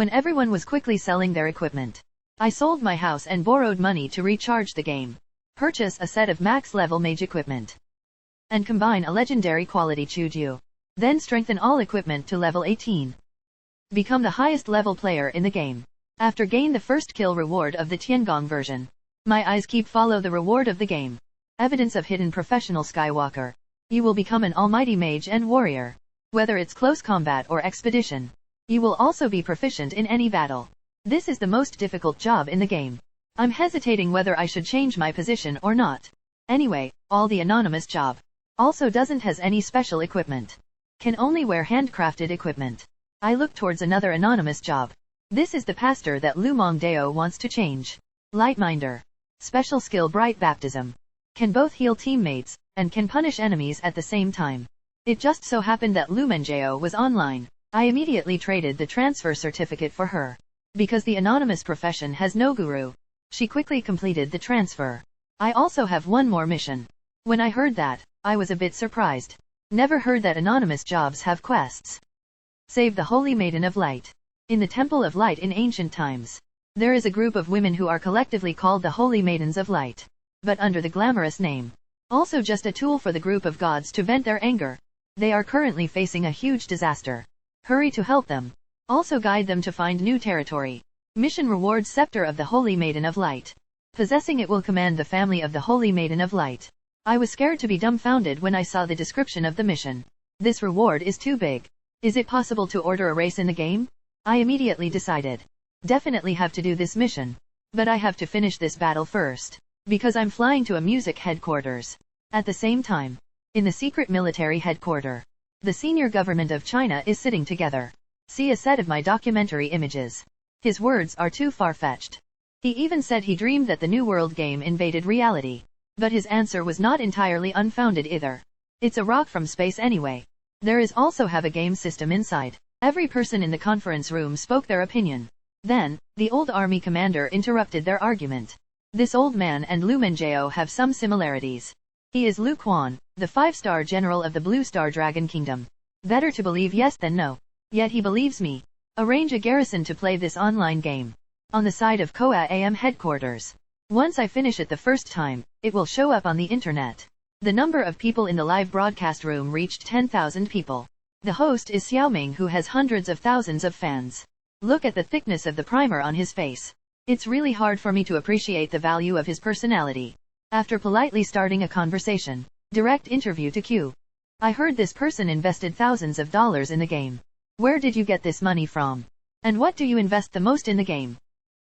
when everyone was quickly selling their equipment. I sold my house and borrowed money to recharge the game, purchase a set of max-level mage equipment, and combine a legendary quality Chuju. Then strengthen all equipment to level 18. Become the highest level player in the game. After gain the first kill reward of the Tiangong version. My eyes keep follow the reward of the game. Evidence of hidden professional Skywalker. You will become an almighty mage and warrior. Whether it's close combat or expedition. You will also be proficient in any battle. This is the most difficult job in the game. I'm hesitating whether I should change my position or not. Anyway, all the anonymous job. Also doesn't has any special equipment. Can only wear handcrafted equipment. I look towards another anonymous job. This is the pastor that Lumong Deo wants to change. Lightminder. Special skill Bright Baptism. Can both heal teammates, and can punish enemies at the same time. It just so happened that Lumengeo was online. I immediately traded the transfer certificate for her. Because the anonymous profession has no guru. She quickly completed the transfer. I also have one more mission. When I heard that, I was a bit surprised. Never heard that anonymous jobs have quests. Save the Holy Maiden of Light. In the Temple of Light in ancient times, there is a group of women who are collectively called the Holy Maidens of Light, but under the glamorous name. Also just a tool for the group of gods to vent their anger. They are currently facing a huge disaster. Hurry to help them. Also guide them to find new territory. Mission rewards Scepter of the Holy Maiden of Light. Possessing it will command the family of the Holy Maiden of Light. I was scared to be dumbfounded when I saw the description of the mission. This reward is too big. Is it possible to order a race in the game? I immediately decided. Definitely have to do this mission. But I have to finish this battle first. Because I'm flying to a music headquarters. At the same time, in the secret military headquarters, the senior government of China is sitting together. See a set of my documentary images. His words are too far-fetched. He even said he dreamed that the New World game invaded reality. But his answer was not entirely unfounded either. It's a rock from space anyway. There is also have a game system inside. Every person in the conference room spoke their opinion. Then, the old army commander interrupted their argument. This old man and Lumengeo have some similarities. He is Lu Quan, the 5-star general of the Blue Star Dragon Kingdom. Better to believe yes than no. Yet he believes me. Arrange a garrison to play this online game. On the side of Koa AM headquarters. Once I finish it the first time, it will show up on the internet. The number of people in the live broadcast room reached 10,000 people. The host is Xiaoming, who has hundreds of thousands of fans. Look at the thickness of the primer on his face. It's really hard for me to appreciate the value of his personality. After politely starting a conversation, direct interview to Q. I heard this person invested thousands of dollars in the game. Where did you get this money from? And what do you invest the most in the game?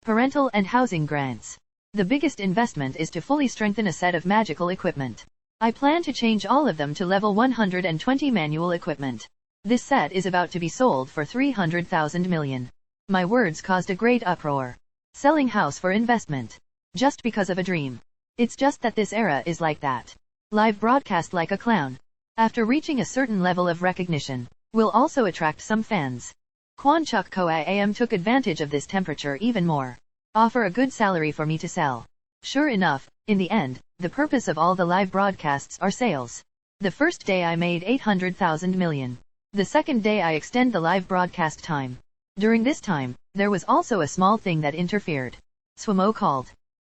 Parental and housing grants. The biggest investment is to fully strengthen a set of magical equipment. I plan to change all of them to level 120 manual equipment. This set is about to be sold for 300,000 million. My words caused a great uproar. Selling house for investment. Just because of a dream. It's just that this era is like that. Live broadcast like a clown. After reaching a certain level of recognition, will also attract some fans. Quan Chuk Koa AM took advantage of this temperature even more. Offer a good salary for me to sell. Sure enough, in the end, the purpose of all the live broadcasts are sales. The first day I made 800,000 million. The second day I extend the live broadcast time. During this time, there was also a small thing that interfered. Swamo called.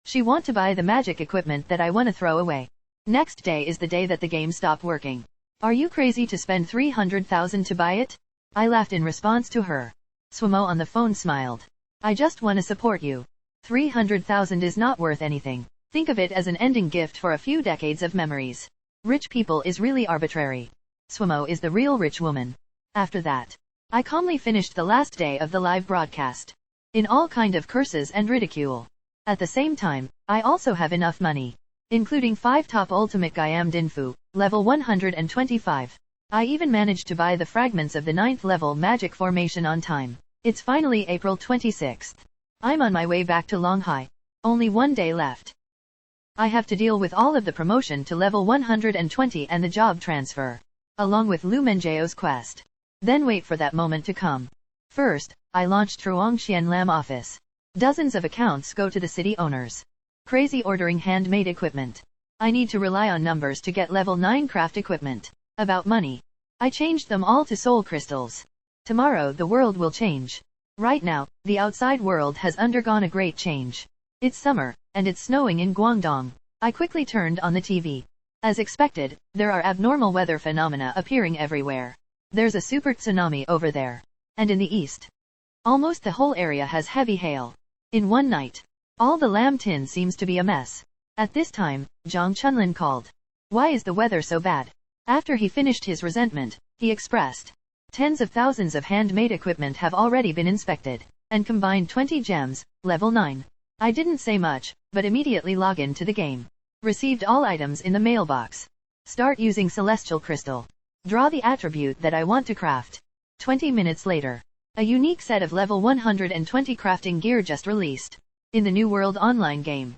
She want to buy the magic equipment that I wanna throw away. Next day is the day that the game stopped working. Are you crazy to spend 300,000 to buy it? I laughed in response to her. Swamo on the phone smiled. I just wanna support you. 300,000 is not worth anything. Think of it as an ending gift for a few decades of memories. Rich people is really arbitrary. Swamo is the real rich woman. After that, I calmly finished the last day of the live broadcast. In all kind of curses and ridicule. At the same time, I also have enough money. Including 5 top ultimate Gaiam Dinfu, level 125. I even managed to buy the fragments of the 9th level magic formation on time. It's finally April 26th. I'm on my way back to Longhai. Only one day left. I have to deal with all of the promotion to level 120 and the job transfer. Along with Lumengeo's quest. Then wait for that moment to come. First, I launched Truong Xian Lam office. Dozens of accounts go to the city owners. Crazy ordering handmade equipment. I need to rely on numbers to get level 9 craft equipment. About money. I changed them all to soul crystals. Tomorrow the world will change. Right now, the outside world has undergone a great change. It's summer, and it's snowing in Guangdong. I quickly turned on the TV. As expected, there are abnormal weather phenomena appearing everywhere. There's a super tsunami over there. And in the east, almost the whole area has heavy hail. In one night, all the lamb tin seems to be a mess. At this time, Zhang Chunlin called. Why is the weather so bad? After he finished his resentment, he expressed. Tens of thousands of handmade equipment have already been inspected, and combined 20 gems, level 9. I didn't say much, but immediately log in to the game. Received all items in the mailbox. Start using celestial crystal. Draw the attribute that I want to craft. 20 minutes later, a unique set of level 120 crafting gear just released. In the New World online game.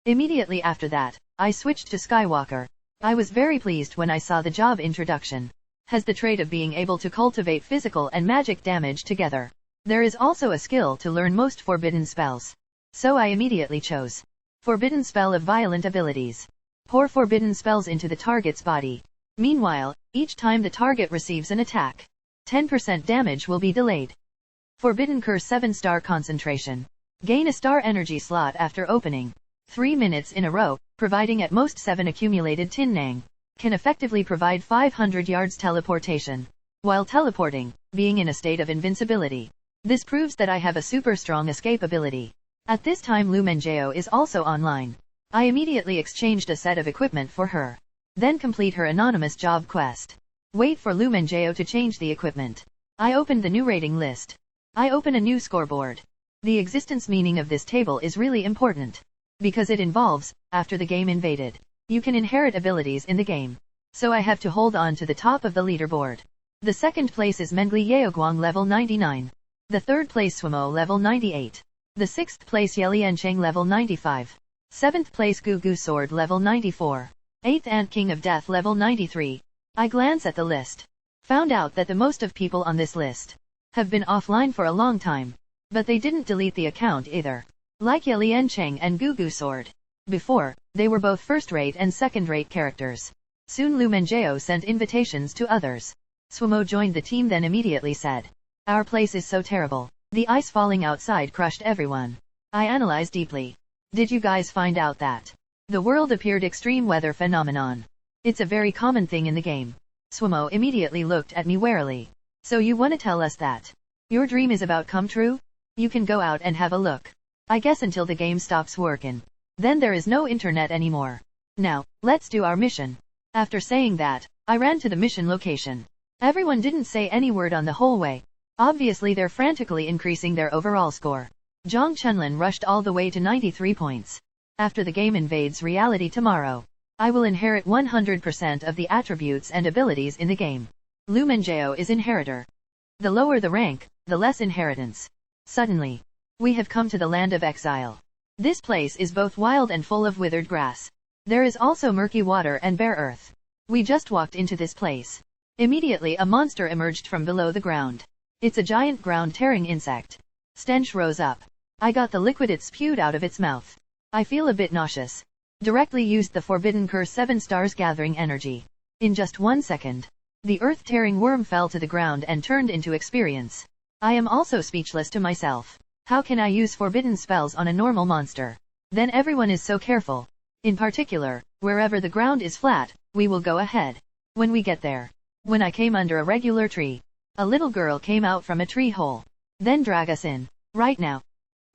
Immediately after that, I switched to Skywalker. I was very pleased when I saw the job introduction. Has the trait of being able to cultivate physical and magic damage together. There is also a skill to learn most forbidden spells. So I immediately chose Forbidden Spell of Violent Abilities. Pour forbidden spells into the target's body. Meanwhile, each time the target receives an attack, 10% damage will be delayed. Forbidden Curse 7-star Concentration. Gain a star energy slot after opening 3 minutes in a row, providing at most 7 accumulated tin nang. Can effectively provide 500 yards teleportation. While teleporting, being in a state of invincibility. This proves that I have a super strong escape ability. At this time Lu Menjao is also online. I immediately exchanged a set of equipment for her. Then complete her anonymous job quest. Wait for Lu Menjao to change the equipment. I opened the new rating list. I open a new scoreboard. The existence meaning of this table is really important. Because it involves, after the game invaded, you can inherit abilities in the game. So I have to hold on to the top of the leaderboard. The second place is Mengli Yaoguang level 99. The third place Swimo level 98. The sixth place Yeliancheng level 95. Seventh place Gugu Sword level 94. Eighth Ant King of Death level 93. I glance at the list. Found out that the most of people on this list have been offline for a long time. But they didn't delete the account either. Like Yeliancheng and Gugu Sword. Before, they were both first-rate and second-rate characters. Soon Lu Menjao sent invitations to others. Swimo joined the team then immediately said, "Our place is so terrible. The ice falling outside crushed everyone." I analyzed deeply. Did you guys find out that the world appeared extreme weather phenomenon? It's a very common thing in the game. Swimo immediately looked at me warily. So you wanna tell us that your dream is about come true? You can go out and have a look. I guess until the game stops working. Then there is no internet anymore. Now, let's do our mission. After saying that, I ran to the mission location. Everyone didn't say any word on the whole way. Obviously they're frantically increasing their overall score. Zhang Chunlin rushed all the way to 93 points. After the game invades reality tomorrow, I will inherit 100% of the attributes and abilities in the game. Lu Menjao is inheritor. The lower the rank, the less inheritance. Suddenly, we have come to the land of exile. This place is both wild and full of withered grass. There is also murky water and bare earth. We just walked into this place. Immediately a monster emerged from below the ground. It's a giant ground-tearing insect. Stench rose up. I got the liquid it spewed out of its mouth. I feel a bit nauseous. Directly used the Forbidden Curse 7 stars gathering energy. In just 1 second, the earth-tearing worm fell to the ground and turned into experience. I am also speechless to myself. How can I use forbidden spells on a normal monster? Then everyone is so careful. In particular, wherever the ground is flat, we will go ahead. When we get there. When I came under a regular tree, a little girl came out from a tree hole. Then drag us in. Right now.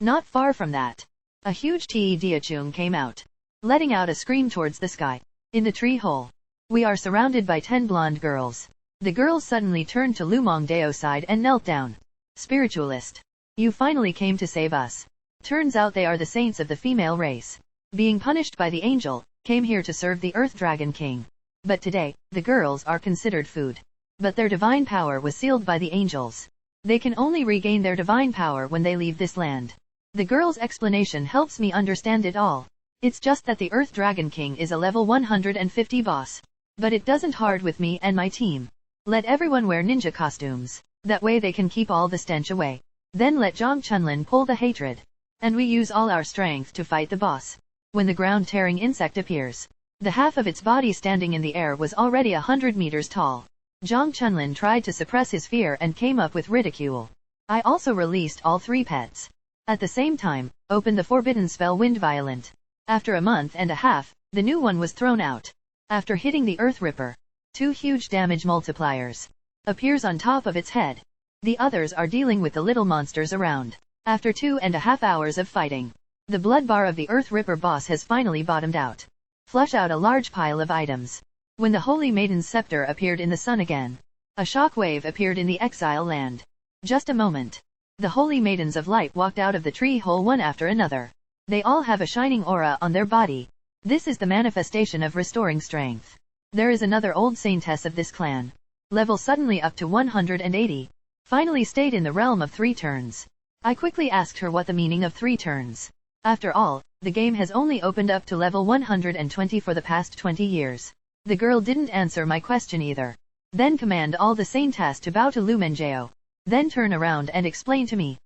Not far from that, a huge Diachung came out, letting out a scream towards the sky. In the tree hole, we are surrounded by 10 blonde girls. The girls suddenly turned to Lu Mengdao's side and knelt down. Spiritualist. You finally came to save us. Turns out they are the saints of the female race. Being punished by the angel, came here to serve the Earth Dragon King. But today, the girls are considered food. But their divine power was sealed by the angels. They can only regain their divine power when they leave this land. The girl's explanation helps me understand it all. It's just that the Earth Dragon King is a level 150 boss. But it doesn't hard with me and my team. Let everyone wear ninja costumes. That way they can keep all the stench away. Then let Zhang Chunlin pull the hatred. And we use all our strength to fight the boss. When the ground-tearing insect appears, the half of its body standing in the air was already 100 meters tall. Zhang Chunlin tried to suppress his fear and came up with ridicule. I also released all 3 pets. At the same time, opened the forbidden spell Wind Violent. After a month and a half, the new one was thrown out. After hitting the Earth Ripper, 2 huge damage multipliers appears on top of its head. The others are dealing with the little monsters around. After 2.5 hours of fighting, the blood bar of the Earth Ripper boss has finally bottomed out. Flush out a large pile of items. When the Holy Maiden's scepter appeared in the sun again, a shockwave appeared in the exile land. Just a moment. The Holy Maidens of Light walked out of the tree hole one after another. They all have a shining aura on their body. This is the manifestation of restoring strength. There is another old saintess of this clan. Level suddenly up to 180. Finally stayed in the realm of 3 turns. I quickly asked her what the meaning of 3 turns. After all, the game has only opened up to level 120 for the past 20 years. The girl didn't answer my question either. Then command all the saintess to bow to Lumengeo. Then turn around and explain to me.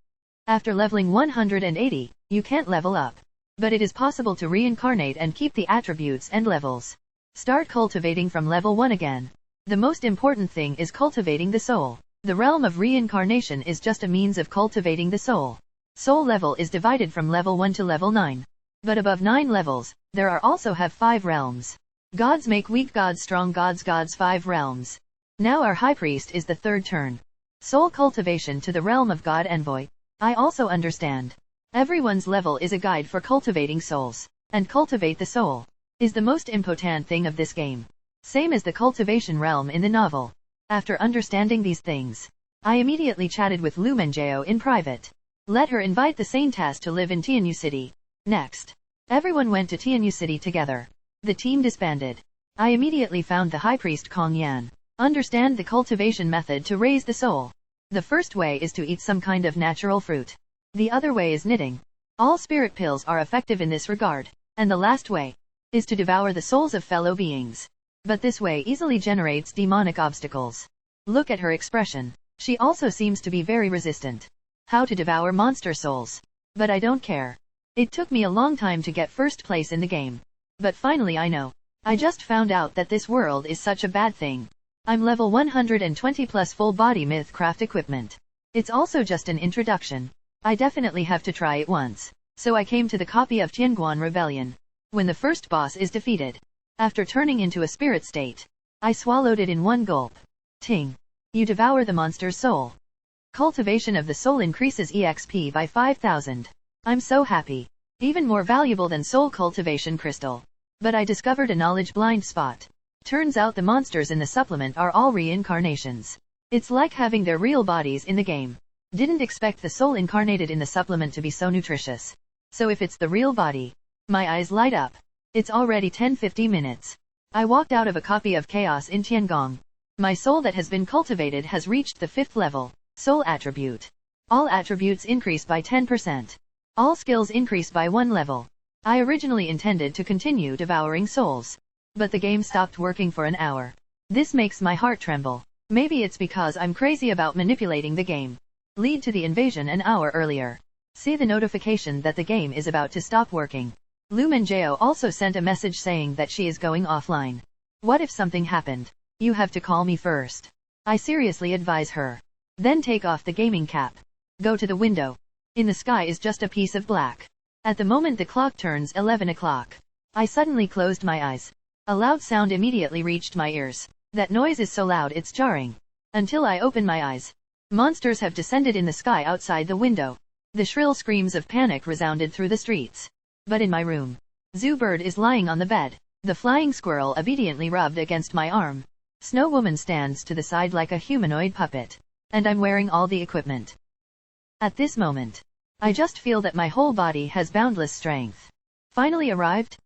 After leveling 180, you can't level up. But it is possible to reincarnate and keep the attributes and levels. Start cultivating from level 1 again. The most important thing is cultivating the soul. The realm of reincarnation is just a means of cultivating the soul. Soul level is divided from level 1 to level 9. But above 9 levels, there are also have 5 realms. Gods make weak, gods strong, gods 5 realms. Now our high priest is the 3rd turn. Soul cultivation to the realm of God Envoy. I also understand. Everyone's level is a guide for cultivating souls. And cultivate the soul is the most important thing of this game. Same as the cultivation realm in the novel. After understanding these things, I immediately chatted with Lumengeo in private. Let her invite the saintess to live in Tianyu City. Next, everyone went to Tianyu City together. The team disbanded. I immediately found the high priest Kong Yan. Understand the cultivation method to raise the soul. The first way is to eat some kind of natural fruit. The other way is knitting. All spirit pills are effective in this regard. And the last way is to devour the souls of fellow beings. But this way easily generates demonic obstacles. Look at her expression. She also seems to be very resistant. How to devour monster souls. But I don't care. It took me a long time to get first place in the game. But finally I know. I just found out that this world is such a bad thing. I'm level 120 plus full body mythcraft equipment. It's also just an introduction. I definitely have to try it once. So I came to the copy of Tianguan Rebellion. When the first boss is defeated. After turning into a spirit state, I swallowed it in one gulp. Ting. You devour the monster's soul. Cultivation of the soul increases EXP by 5,000. I'm so happy. Even more valuable than soul cultivation crystal. But I discovered a knowledge blind spot. Turns out the monsters in the supplement are all reincarnations. It's like having their real bodies in the game. Didn't expect the soul incarnated in the supplement to be so nutritious. So if it's the real body, my eyes light up. It's already 10:50 minutes. I walked out of a copy of Chaos in Tiangong. My soul that has been cultivated has reached the 5th level. Soul attribute. All attributes increase by 10%. All skills increase by 1 level. I originally intended to continue devouring souls. But the game stopped working for an hour. This makes my heart tremble. Maybe it's because I'm crazy about manipulating the game. Lead to the invasion an hour earlier. See the notification that the game is about to stop working. Lumengeo also sent a message saying that she is going offline. What if something happened? You have to call me first. I seriously advise her. Then take off the gaming cap. Go to the window. In the sky is just a piece of black. At the moment the clock turns 11 o'clock. I suddenly closed my eyes. A loud sound immediately reached my ears. That noise is so loud it's jarring. Until I open my eyes. Monsters have descended in the sky outside the window. The shrill screams of panic resounded through the streets. But in my room, Zoo Bird is lying on the bed. The flying squirrel obediently rubbed against my arm. Snow Woman stands to the side like a humanoid puppet. And I'm wearing all the equipment. At this moment, I just feel that my whole body has boundless strength. Finally arrived?